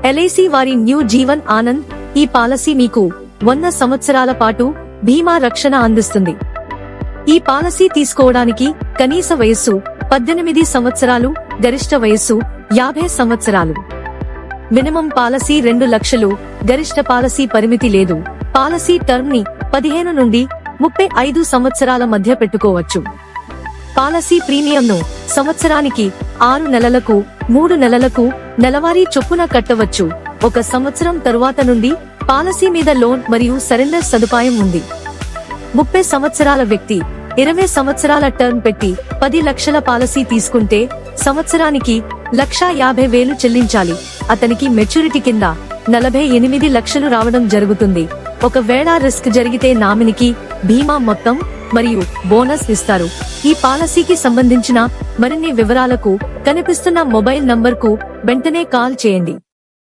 LIC వారి new Jeevan Anand ఈ policy మీకు 100 సంవత్సరాల పాటు బీమా రక్షణ అందిస్తుంది. ఈ పాలసీ తీసుకోవడానికి కనీస వయస్సు 18 సంవత్సరాలు, గరిష్ట వయస్సు 50 సంవత్సరాలు. మినిమం పాలసీ 2 లక్షలు, గరిష్ట పాలసీ పరిమితి లేదు. పాలసీ టర్మ్ ని 15 నుండి 35 సంవత్సరాల మధ్య పెట్టుకోవచ్చు. పాలసీ ప్రీమియంను సంవత్సరానికి 6 నెలలకు, 3 నెలలకు నెలవారీ చొప్పున కట్టవచ్చు. 1 సంవత్సరం తరువాత నుండి పాలసీ మీద లోన్ మరియు సరెండర్ సదుపాయం ఉంది. 30 సంవత్సరాల వ్యక్తి 20 సంవత్సరాల టర్మ్ పెట్టి 10 లక్షల పాలసీ తీసుకుంటే సంవత్సరానికి 1,50,000 చెల్లించాలి. అతనికి మెచ్యూరిటీ కింద 48 లక్షలు రావడం జరుగుతుంది. ఒకవేళ రిస్క్ జరిగితే నామినీకి బీమా మొత్తం మరియు బోనస్ ఇస్తారు. ఈ పాలసీకి సంబంధించిన మరిన్ని వివరాలకు కనిపిస్తున్న మొబైల్ నంబర్కు వెంటనే కాల్ చేయండి.